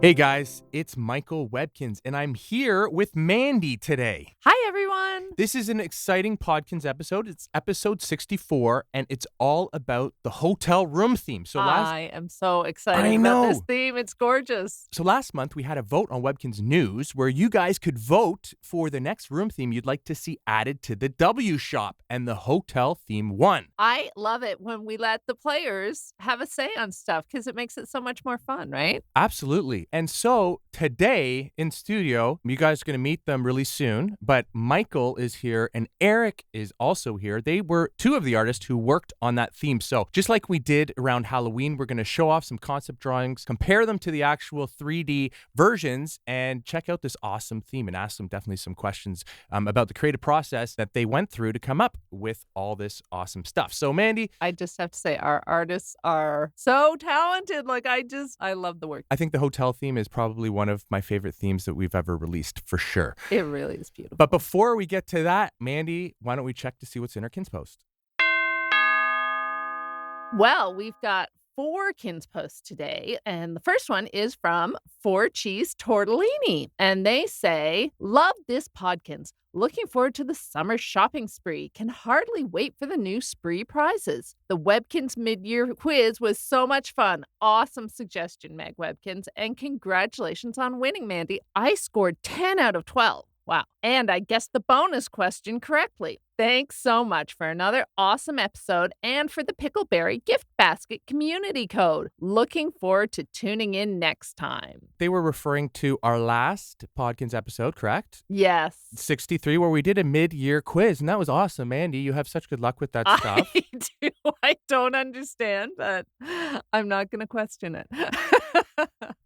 Hey guys, it's Michael Webkinz, and I'm here with Mandy today. Hi, everyone. This is an exciting Podkinz episode. It's episode 64, and it's all about the hotel room theme. I am so excited about this theme. It's gorgeous. So last month, we had a vote on Webkinz News where you guys could vote for the next room theme you'd like to see added to the W Shop, and the hotel theme won. I love it when we let the players have a say on stuff because it makes it so much more fun, right? Absolutely. And so today in studio, you guys are going to meet them really soon, but Michael is here and Erik is also here. They were two of the artists who worked on that theme. So just like we did around Halloween, we're going to show off some concept drawings, compare them to the actual 3D versions, and check out this awesome theme and ask them definitely some questions about the creative process that they went through to come up with all this awesome stuff. So Mandy, I just have to say our artists are so talented. I love the work. I think the hotel theme is probably one of my favorite themes that we've ever released, for sure. It really is beautiful. But before we get to that, Mandy, why don't we check to see what's in our KinzPost? Well, we've got 4 KinzPosts today, and the first one is from 4 Cheese Tortellini, and they say, "Love this Podkinz. Looking forward to the summer shopping spree. Can hardly wait for the new spree prizes. The Webkinz mid-year quiz was so much fun. Awesome suggestion, Meg Webkinz, and congratulations on winning, Mandy. I scored 10 out of 12. Wow. And I guessed the bonus question correctly. Thanks so much for another awesome episode and for the Pickleberry gift basket community code. Looking forward to tuning in next time." They were referring to our last Podkinz episode, correct? Yes. 63, where we did a mid-year quiz, and that was awesome. Mandy, you have such good luck with that stuff. I do. I don't understand, but I'm not going to question it.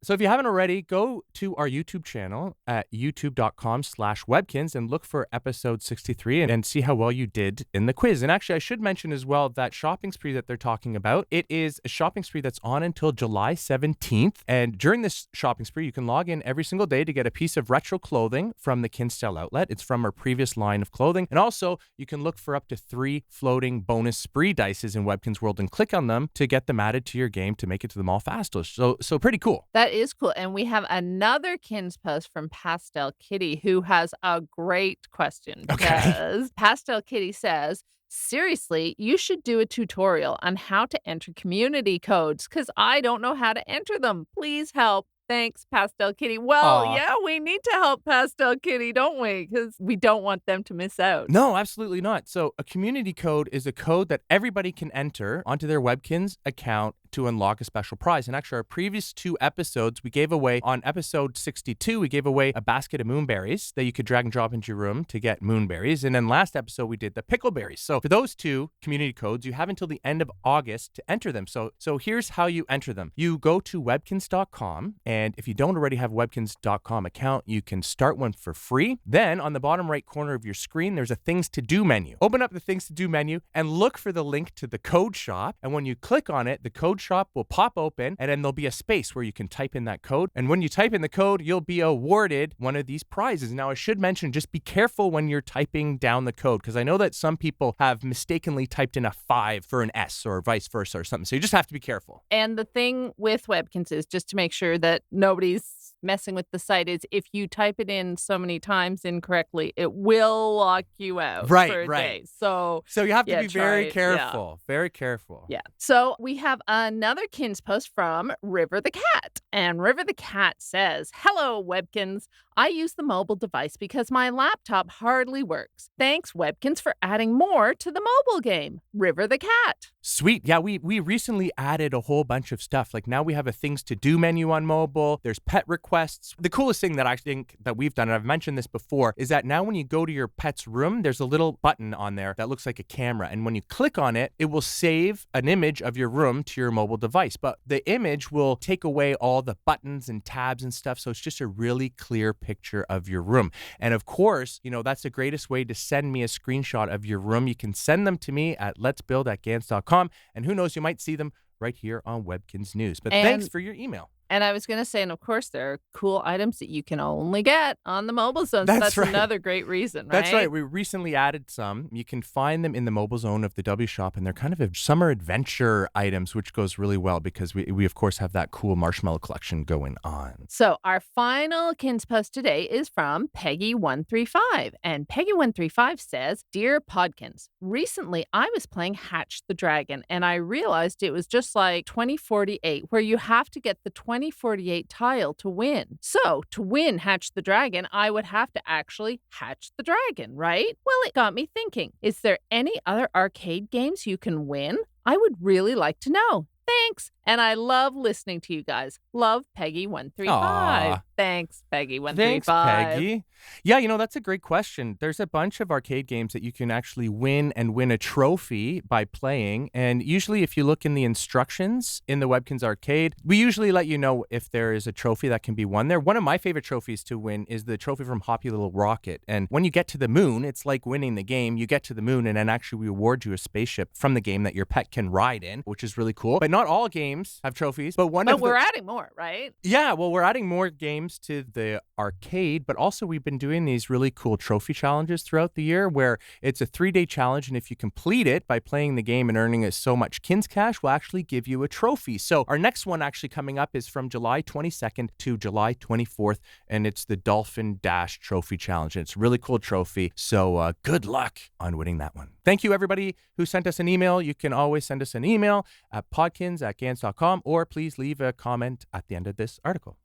So if you haven't already, go to our YouTube channel at youtube.com/Webkinz and look for episode 63 and see how well you did in the quiz. And actually, I should mention as well that shopping spree that they're talking about, it is a shopping spree that's on until July 17th. And during this shopping spree, you can log in every single day to get a piece of retro clothing from the Kinz Style outlet. It's from our previous line of clothing. And also, you can look for up to 3 floating bonus spree dices in Webkinz World and click on them to get them added to your game to make it to them all faster. So pretty cool. That is cool. And we have another KinzPost from Pastel Kitty who has a great question. Because Pastel Kitty says, "Seriously, you should do a tutorial on how to enter community codes because I don't know how to enter them. Please help. Thanks, Pastel Kitty." Well, yeah, we need to help Pastel Kitty, don't we? Because we don't want them to miss out. No, absolutely not. So a community code is a code that everybody can enter onto their Webkinz account to unlock a special prize. And actually, our previous 2 episodes, we gave away, on episode 62, we gave away a basket of moonberries that you could drag and drop into your room to get moonberries. And then last episode, we did the pickleberries. So for those 2 community codes, you have until the end of August to enter them. So here's how you enter them. You go to webkinz.com, and if you don't already have a webkinz.com account, you can start one for free. Then on the bottom right corner of your screen, there's a Things to Do menu. Open up the Things to Do menu and look for the link to the code shop. And when you click on it, the code shop will pop open, and then there'll be a space where you can type in that code. And when you type in the code, you'll be awarded one of these prizes. Now, I should mention, just be careful when you're typing down the code, because I know that some people have mistakenly typed in a 5 for an S or vice versa or something. So you just have to be careful. And the thing with Webkinz is just to make sure that nobody's messing with the site is if you type it in so many times incorrectly, it will lock you out for a day. So you have to be very careful. Yeah. Very careful. Yeah. So we have another KinzPost from River the Cat. And River the Cat says, "Hello, Webkinz. I use the mobile device because my laptop hardly works. Thanks, Webkinz, for adding more to the mobile game. River the Cat." Sweet. Yeah, we recently added a whole bunch of stuff. Like now we have a Things to Do menu on mobile. There's pet requests. The coolest thing that I think that we've done, and I've mentioned this before, is that now when you go to your pet's room, there's a little button on there that looks like a camera. And when you click on it, it will save an image of your room to your mobile device. But the image will take away all the buttons and tabs and stuff. So it's just a really clear picture of your room. And of course, that's the greatest way to send me a screenshot of your room. You can send them to me at letsbuild@gans.com. And who knows, you might see them right here on Webkinz News. But And- thanks for your email. And I was going to say, and of course, there are cool items that you can only get on the mobile zone. So that's right. another great reason, right? That's right. We recently added some. You can find them in the mobile zone of the W Shop, and they're kind of a summer adventure items, which goes really well because we of course, have that cool marshmallow collection going on. So our final KinzPost today is from Peggy135. And Peggy135 says, Dear Podkinz, recently I was playing Hatch the Dragon, and I realized it was just like 2048, where you have to get the 2048 tile to win. So to win Hatch the Dragon, I would have to actually hatch the dragon, right? Well, it got me thinking, is there any other arcade games you can win? I would really like to know. Thanks. And I love listening to you guys. Love Peggy135. Aw. Thanks, Peggy135. Thanks, Peggy. Yeah, that's a great question. There's a bunch of arcade games that you can actually win a trophy by playing. And usually if you look in the instructions in the Webkinz Arcade, we usually let you know if there is a trophy that can be won there. One of my favorite trophies to win is the trophy from Hoppy Little Rocket. And when you get to the moon, it's like winning the game. You get to the moon and then actually we award you a spaceship from the game that your pet can ride in, which is really cool. But not all games have trophies, but we're adding more, right? Yeah, well, we're adding more games to the arcade, but also we've been doing these really cool trophy challenges throughout the year where it's a 3-day challenge, and if you complete it by playing the game and earning so much Kinz Cash, we'll actually give you a trophy. So our next one actually coming up is from July 22nd to July 24th, and it's the Dolphin Dash Trophy Challenge, and it's a really cool trophy, so good luck on winning that one. Thank you, everybody who sent us an email. You can always send us an email at podkinz@gans.com, or please leave a comment at the end of this article.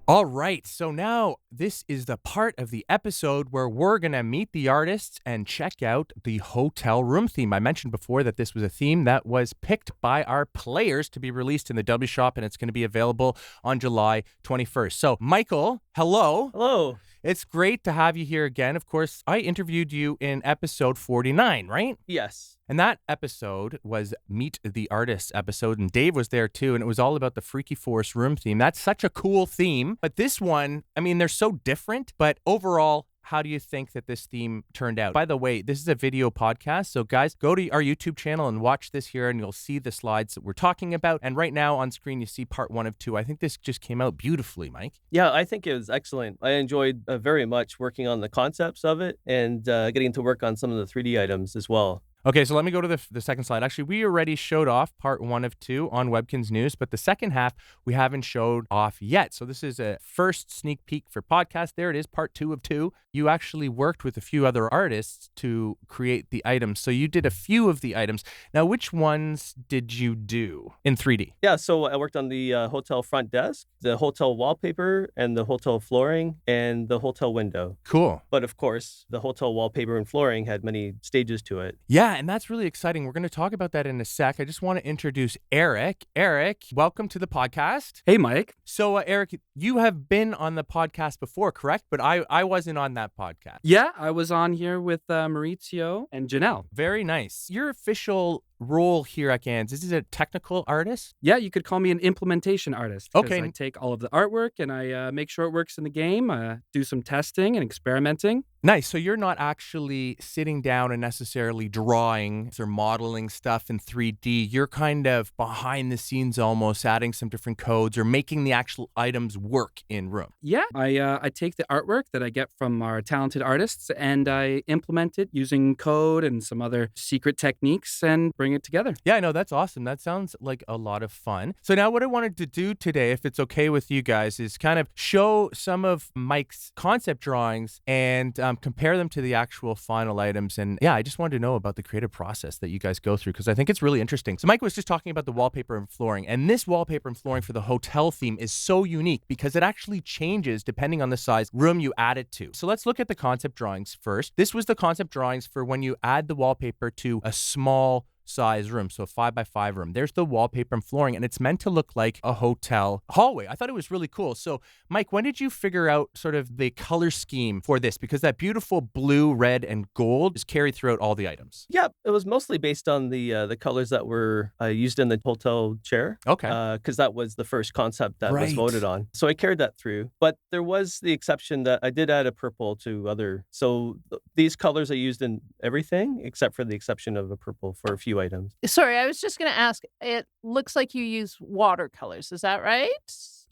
All right, so now this is the part of the episode where we're going to meet the artists and check out the hotel room theme. I mentioned before that this was a theme that was picked by our players to be released in the W Shop, and it's going to be available on July 21st. So, Michael, hello. Hello. It's great to have you here again. Of course, I interviewed you in episode 49, right? Yes. And that episode was Meet the Artists episode, and Dave was there too, and it was all about the Freaky Forest room theme. That's such a cool theme. But this one, I mean, they're so different, but overall, how do you think that this theme turned out? By the way, this is a video podcast, so guys, go to our YouTube channel and watch this here, and you'll see the slides that we're talking about. And right now on screen, you see part 1 of 2. I think this just came out beautifully, Mike. Yeah, I think it was excellent. I enjoyed very much working on the concepts of it and getting to work on some of the 3D items as well. Okay, so let me go to the second slide. Actually, we already showed off part 1 of 2 on Webkinz News, but the second half we haven't showed off yet. So this is a first sneak peek for podcast. There it is, part 2 of 2. You actually worked with a few other artists to create the items. So you did a few of the items. Now, which ones did you do in 3D? Yeah, so I worked on the hotel front desk, the hotel wallpaper, and the hotel flooring, and the hotel window. Cool. But of course, the hotel wallpaper and flooring had many stages to it. Yeah, and that's really exciting. We're going to talk about that in a sec. I just want to introduce Erik. Erik, welcome to the podcast. Hey, Mike. So, Erik, you have been on the podcast before, correct? But I wasn't on that podcast. Yeah, I was on here with Maurizio and Janelle. Very nice. Your official role here at Gans, is it a technical artist? Yeah, you could call me an implementation artist. Okay. I take all of the artwork and I make sure it works in the game, do some testing and experimenting. Nice. So you're not actually sitting down and necessarily drawing or modeling stuff in 3D. You're kind of behind the scenes almost, adding some different codes or making the actual items work in room. Yeah, I take the artwork that I get from our talented artists and I implement it using code and some other secret techniques and bring it together. Yeah, I know. That's awesome. That sounds like a lot of fun. So now what I wanted to do today, if it's okay with you guys, is kind of show some of Mike's concept drawings and compare them to the actual final items. And yeah, I just wanted to know about the creative process that you guys go through because I think it's really interesting. So Mike was just talking about the wallpaper and flooring, and this wallpaper and flooring for the hotel theme is so unique because it actually changes depending on the size room you add it to. So let's look at the concept drawings first. This was the concept drawings for when you add the wallpaper to a small size room, so 5x5 room. There's the wallpaper and flooring, and it's meant to look like a hotel hallway. I thought it was really cool. So, Mike, when did you figure out sort of the color scheme for this? Because that beautiful blue, red, and gold is carried throughout all the items. Yeah, it was mostly based on the colors that were used in the hotel chair. Okay. Because that was the first concept that was Right. voted on. So I carried that through. But there was the exception that I did add a purple to other. So these colors are used in everything except for the exception of a purple for a few items. Sorry, I was just going to ask. It looks like you use watercolors. Is that right?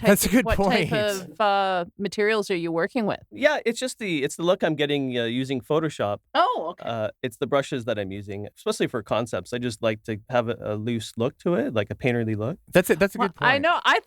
That's a good what point. type of materials are you working with? Yeah, it's the look I'm getting using Photoshop. Oh, okay. It's the brushes that I'm using, especially for concepts. I just like to have a loose look to it, like a painterly look. That's it. That's a Well, good point. I know. I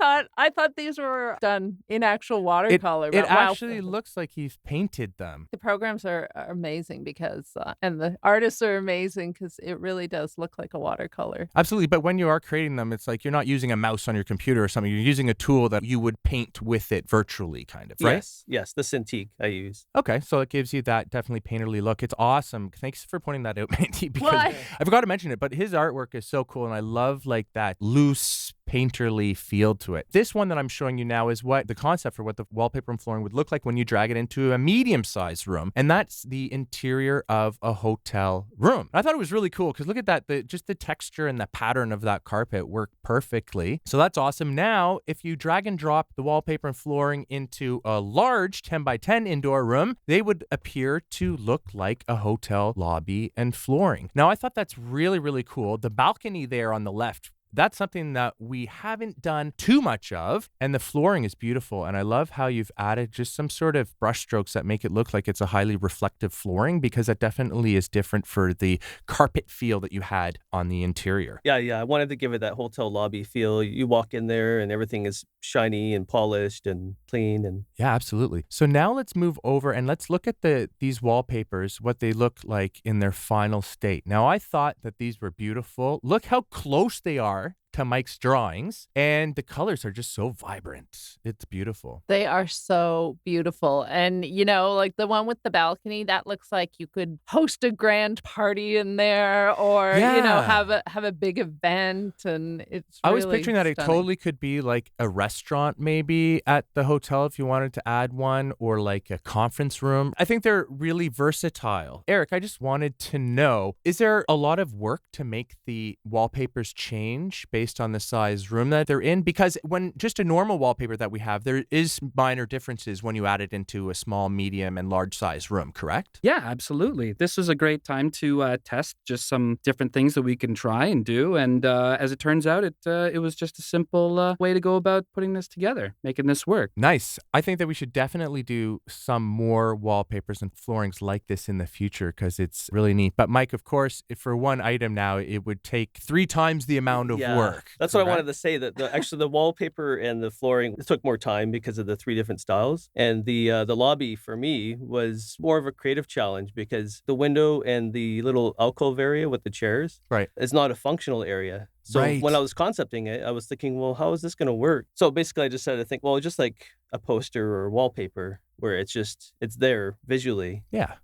thought these were done in actual watercolor. It but wow. actually looks like he's painted them. The programs are amazing because, and the artists are amazing because it really does look like a watercolor. Absolutely. But when you are creating them, it's like you're not using a mouse on your computer or something. You're using a tool that you would paint with it virtually, kind of, right? Yes, the Cintiq I use. Okay, so it gives you that definitely painterly look. It's awesome. Thanks for pointing that out, Mandy, because Well, I forgot to mention it, but his artwork is so cool, and I love like that loose painterly feel to it. This one that I'm showing you now is what the concept for what the wallpaper and flooring would look like when you drag it into a medium-sized room, and that's the interior of a hotel room. I thought it was really cool because look at that, just the texture and the pattern of that carpet work perfectly. So that's awesome. Now, if you drag and drop the wallpaper and flooring into a large 10x10 indoor room, they would appear to look like a hotel lobby and flooring. Now, I thought that's really, really cool. The balcony there on the left, that's something that we haven't done too much of, and the flooring is beautiful, and I love how you've added just some sort of brush strokes that make it look like it's a highly reflective flooring, because that definitely is different for the carpet feel that you had on the interior. Yeah, I wanted to give it that hotel lobby feel. You walk in there and everything is shiny and polished and clean. And Yeah, absolutely. So now let's move over and let's look at these wallpapers, what they look like in their final state. Now, I thought that these were beautiful. Look how close they are to Mike's drawings, and the colors are just so vibrant. It's beautiful. they are so beautiful. And, like the one with the balcony, that looks like you could host a grand party in there or, Yeah. have a big event. And it's I was really picturing that it stunning. totally could be like a restaurant maybe at the hotel if you wanted to add one, or like a conference room. I think they're really versatile. Erik, I just wanted to know, is there a lot of work to make the wallpapers change based on the size room that they're in? Because when just a normal wallpaper that we have, there is minor differences when you add it into a small, medium, and large size room, correct? Yeah, absolutely. This was a great time to test just some different things that we can try and do. And as it turns out, it was just a simple way to go about putting this together, making this work. Nice. I think that we should definitely do some more wallpapers and floorings like this in the future because it's really neat. But Mike, of course, if for one item now, it would take 3 times the amount of work. That's what I wanted to say, that actually the wallpaper and the flooring, it took more time because of the 3 different styles. And the lobby for me was more of a creative challenge because the window and the little alcove area with the chairs is not a functional area. So when I was concepting it, I was thinking, well, how is this going to work? So basically I just had to think, well, just like a poster or wallpaper where it's there visually. Yeah.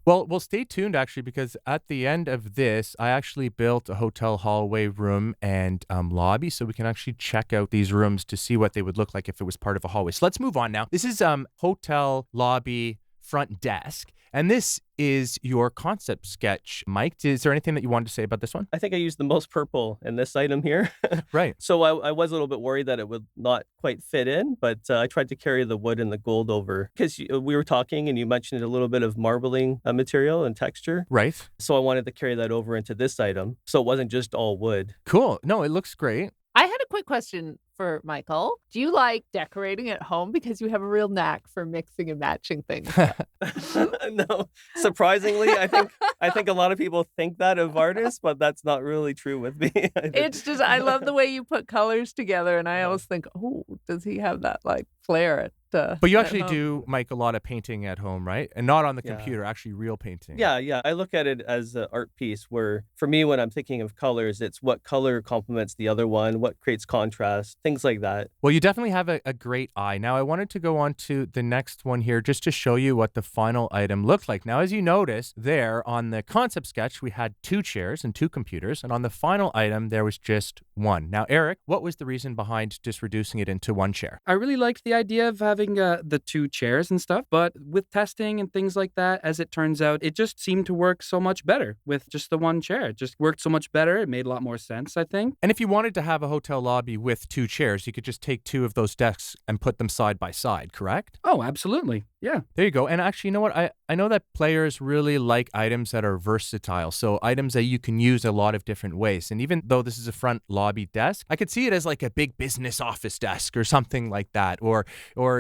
Well, stay tuned actually, because at the end of this, I actually built a hotel hallway room and lobby, so we can actually check out these rooms to see what they would look like if it was part of a hallway. So let's move on now. This is hotel lobby front desk, and this is your concept sketch. Mike, is there anything that you wanted to say about this one? I think I used the most purple in this item here. Right. So I was a little bit worried that it would not quite fit in, but I tried to carry the wood and the gold over because we were talking and you mentioned a little bit of marbling material and texture. Right. So I wanted to carry that over into this item. So it wasn't just all wood. Cool. No, it looks great. I had a quick question for Michael. Do you like decorating at home? Because you have a real knack for mixing and matching things. No, surprisingly, I think a lot of people think that of artists, but that's not really true with me. It's just, I love the way you put colors together. And I always think, oh, does he have that like flair? But you at actually home. do, Mike, a lot of painting at home, right? And not on the Yeah. computer, actually real painting. Yeah. I look at it as an art piece where, for me, when I'm thinking of colors, it's what color complements the other one, what creates contrast, things like that. Well, you definitely have a great eye. Now, I wanted to go on to the next one here just to show you what the final item looked like. Now, as you notice there on the concept sketch, we had 2 chairs and 2 computers. And on the final item, there was just 1. Now, Erik, what was the reason behind just reducing it into 1 chair? I really liked the idea of having the 2 chairs and stuff, but with testing and things like that, as it turns out, it just seemed to work so much better with just the 1 chair. It just worked so much better. It made a lot more sense, I think. And if you wanted to have a hotel lobby with 2 chairs, you could just take 2 of those desks and put them side by side, correct? Oh, absolutely. Yeah. There you go. And actually, you know what? I know that players really like items that are versatile. So items that you can use a lot of different ways. And even though this is a front lobby desk, I could see it as like a big business office desk or something like that, or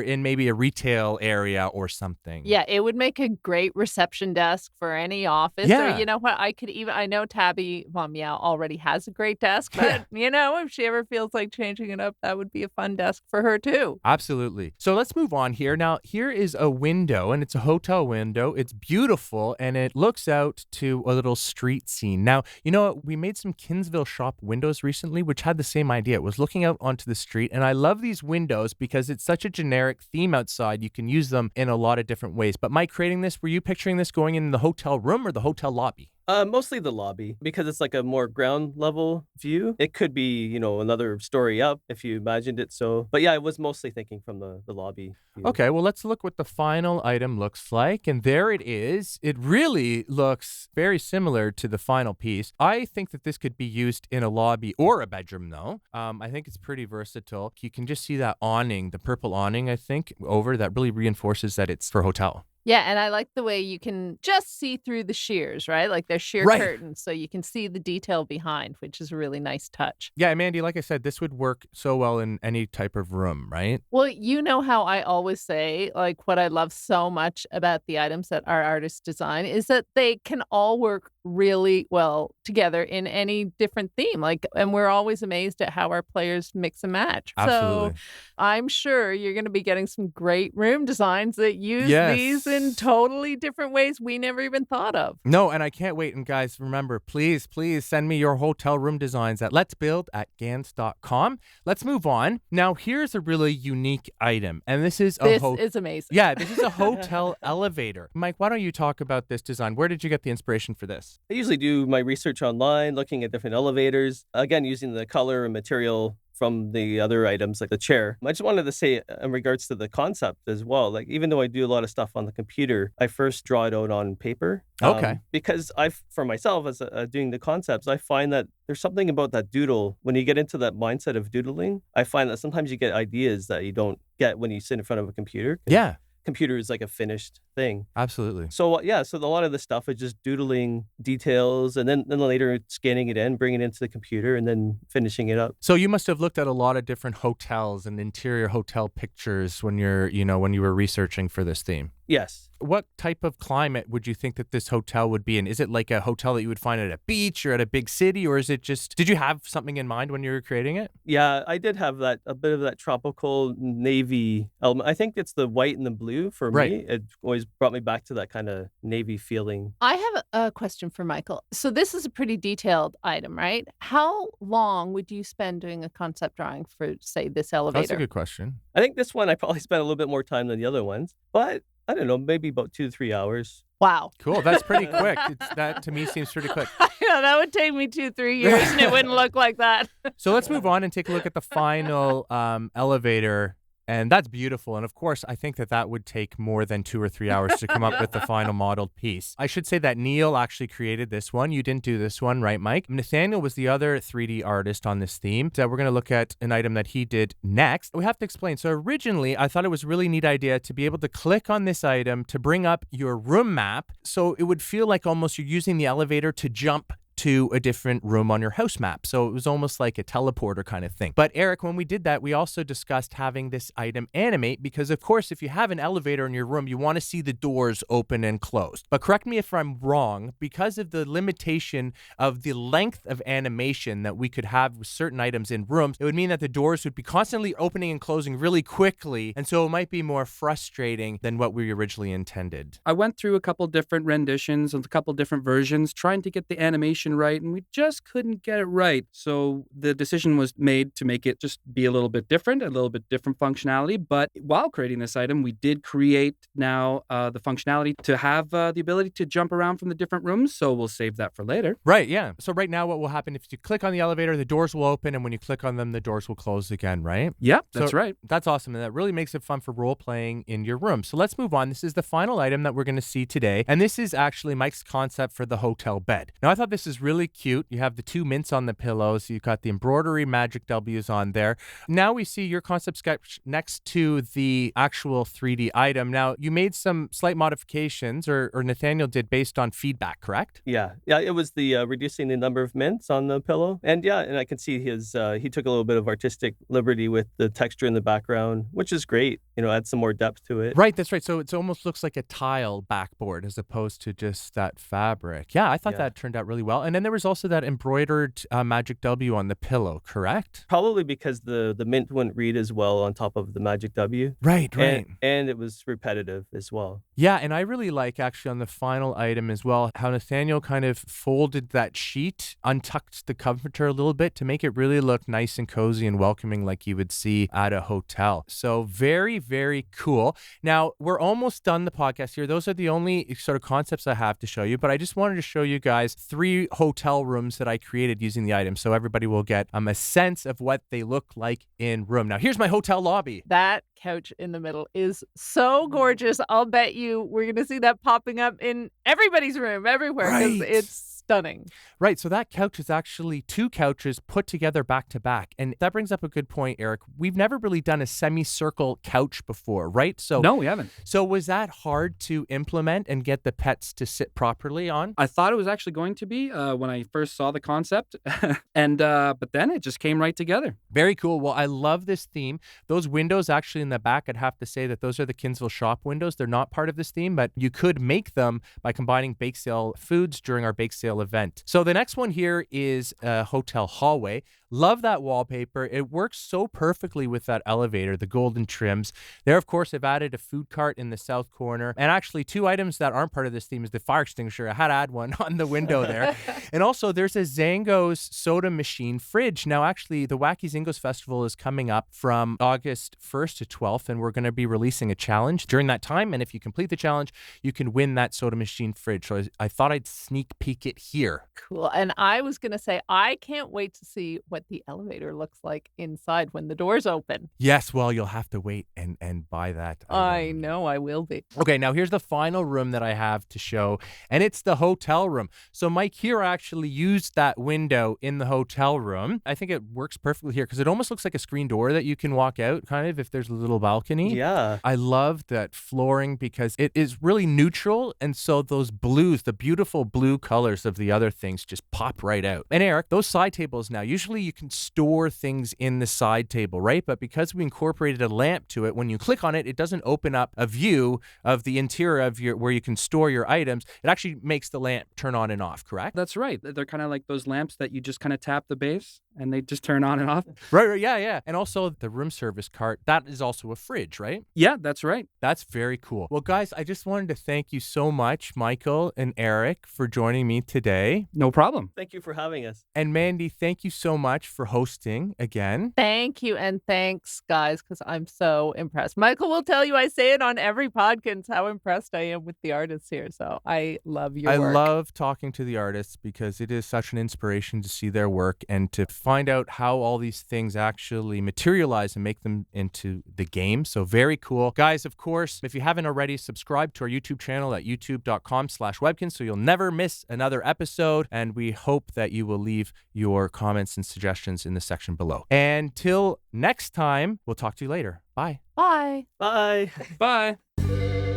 in maybe a retail area or something. Yeah, it would make a great reception desk for any office. Yeah. Or you know what? I know Tabby Von Meow already has a great desk, but if she ever feels like changing it up, that would be a fun desk for her too. Absolutely. So let's move on here. Now, here is a window, and it's a hotel window. It's beautiful, and it looks out to a little street scene. Now, you know what? We made some Kinsville shop windows recently, which had the same idea. It was looking out onto the street, and I love these windows because it's such a generic theme outside. You can use them in a lot of different ways. But Mike, creating this, were you picturing this going in the hotel room or the hotel lobby? Mostly the lobby, because it's like a more ground level view. It could be, another story up if you imagined it so. But yeah, I was mostly thinking from the lobby view. Okay, well, let's look what the final item looks like. And there it is. It really looks very similar to the final piece. I think that this could be used in a lobby or a bedroom, though. I think it's pretty versatile. You can just see that awning, the purple awning, I think, over that really reinforces that it's for hotel. Yeah, and I like the way you can just see through the shears, right? Like they're sheer Right. curtains, so you can see the detail behind, which is a really nice touch. Yeah, Mandy, like I said, this would work so well in any type of room, right? Well, you know how I always say, like, what I love so much about the items that our artists design is that they can all work really well together in any different theme. And we're always amazed at how our players mix and match. Absolutely. So I'm sure you're going to be getting some great room designs that use Yes. these in totally different ways we never even thought of. No, and I can't wait. And guys, remember, please send me your hotel room designs at letsbuild@gans.com. Let's move on. Now, here's a really unique item. And this is This is amazing. Yeah, this is a hotel elevator. Mike, why don't you talk about this design? Where did you get the inspiration for this? I usually do my research online, looking at different elevators, again, using the color and material from the other items like the chair. I just wanted to say in regards to the concept as well, like even though I do a lot of stuff on the computer, I first draw it out on paper. Okay. Because for myself, as doing the concepts, I find that there's something about that doodle. When you get into that mindset of doodling, I find that sometimes you get ideas that you don't get when you sit in front of a computer. 'Cause Yeah, computer is like a finished thing. absolutely. So so a lot of the stuff is just doodling details and then later scanning it in, bringing it into the computer and then finishing it up. So you must have looked at a lot of different hotels and interior hotel pictures when when you were researching for this theme. Yes. What type of climate would you think that this hotel would be in? Is it like a hotel that you would find at a beach or at a big city, or is it just, did you have something in mind when you were creating it? Yeah, I did have a bit of that tropical navy element. I think it's the white and the blue for Right. me. It always brought me back to that kind of navy feeling. I have a question for Michael. So this is a pretty detailed item, right? How long would you spend doing a concept drawing for, say, this elevator? That's a good question. I think this one I probably spent a little bit more time than the other ones, but I don't know, maybe about 2 to 3 hours. Wow. Cool. That's pretty quick. That to me seems pretty quick. Yeah, that would take me 2-3 years and it wouldn't look like that. So let's move on and take a look at the final elevator. And that's beautiful. And of course, I think that would take more than 2 or 3 hours to come up with the final modeled piece. I should say that Neil actually created this one. You didn't do this one, right, Mike? Nathaniel was the other 3D artist on this theme. So we're going to look at an item that he did next. We have to explain. So originally, I thought it was a really neat idea to be able to click on this item to bring up your room map. So it would feel like almost you're using the elevator to jump to a different room on your house map. So it was almost like a teleporter kind of thing. But Erik, when we did that, we also discussed having this item animate because, of course, if you have an elevator in your room, you want to see the doors open and closed. But correct me if I'm wrong, because of the limitation of the length of animation that we could have with certain items in rooms, it would mean that the doors would be constantly opening and closing really quickly. And so it might be more frustrating than what we originally intended. I went through a couple different renditions and a couple different versions trying to get the animation right, and we just couldn't get it right. So the decision was made to make it just be a little bit different functionality. But while creating this item, we did create now the functionality to have the ability to jump around from the different rooms. So we'll save that for later. Right, yeah. So right now what will happen if you click on the elevator, the doors will open, and when you click on them, the doors will close again, right? Yeah, that's right. That's awesome, and that really makes it fun for role-playing in your room. So let's move on. This is the final item that we're going to see today, and this is actually Mike's concept for the hotel bed. Now, I thought this is really cute. You have the two mints on the pillows. You've got the embroidery magic W's on there. Now we see your concept sketch next to the actual 3D item. Now, you made some slight modifications, or Nathaniel did, based on feedback, correct? Yeah, it was the reducing the number of mints on the pillow. And I can see his, he took a little bit of artistic liberty with the texture in the background, which is great. Add some more depth to it. Right, that's right. So it almost looks like a tile backboard as opposed to just that fabric. Yeah, I thought that turned out really well. And then there was also that embroidered magic W on the pillow, correct? Probably because the mint wouldn't read as well on top of the magic W. Right. And it was repetitive as well. Yeah, and I really like actually on the final item as well, how Nathaniel kind of folded that sheet, untucked the comforter a little bit to make it really look nice and cozy and welcoming like you would see at a hotel. So very, very cool. Now, we're almost done the podcast here. Those are the only sort of concepts I have to show you, but I just wanted to show you guys 3 hotel rooms that I created using the item so everybody will get a sense of what they look like in room. Now, here's my hotel lobby. That couch in the middle is so gorgeous. I'll bet you we're going to see that popping up in everybody's room everywhere because it's stunning. Right. So that couch is actually 2 couches put together back to back. And that brings up a good point, Erik. We've never really done a semicircle couch before, right? So no, we haven't. So was that hard to implement and get the pets to sit properly on? I thought it was actually going to be when I first saw the concept. But then it just came right together. Very cool. Well, I love this theme. Those windows actually in the back, I'd have to say that those are the Kinsville shop windows. They're not part of this theme, but you could make them by combining bake sale foods during our bake sale event. So the next one here is a hotel hallway. Love that wallpaper. It works so perfectly with that elevator, the golden trims. There, of course, I've added a food cart in the south corner. And actually 2 items that aren't part of this theme is the fire extinguisher. I had to add one on the window there. And also there's a Zango's soda machine fridge. Now, actually, the Wacky Zingos Festival is coming up from August 1st to 12th, and we're going to be releasing a challenge during that time. And if you complete the challenge, you can win that soda machine fridge. So I thought I'd sneak peek it here. Cool. And I was going to say, I can't wait to see what the elevator looks like inside when the doors open. Yes, well, you'll have to wait and buy that. I know I will be. Okay, now here's the final room that I have to show, and it's the hotel room. So Mike here actually used that window in the hotel room. I think it works perfectly here because it almost looks like a screen door that you can walk out kind of if there's a little balcony. Yeah. I love that flooring because it is really neutral, and so those blues, the beautiful blue colors of the other things just pop right out. And Erik, those side tables now, usually you can store things in the side table, right? But because we incorporated a lamp to it, when you click on it, it doesn't open up a view of the interior of your where you can store your items. It actually makes the lamp turn on and off, correct? That's right. They're kind of like those lamps that you just kind of tap the base and they just turn on and off. Right, yeah. And also the room service cart, that is also a fridge, right? Yeah, that's right. That's very cool. Well, guys, I just wanted to thank you so much, Michael and Erik, for joining me today. No problem. Thank you for having us. And Mandy, thank you so much for hosting again. Thank you. And thanks, guys, because I'm so impressed. Michael will tell you I say it on every podcast how impressed I am with the artists here. So I love your work. I love talking to the artists because it is such an inspiration to see their work and to find out how all these things actually materialize and make them into the game. So very cool. Guys, of course, if you haven't already, subscribe to our YouTube channel at youtube.com/Webkinz so you'll never miss another episode. And we hope that you will leave your comments and suggestions in the section below. Until next time, we'll talk to you later. Bye. Bye. Bye. Bye.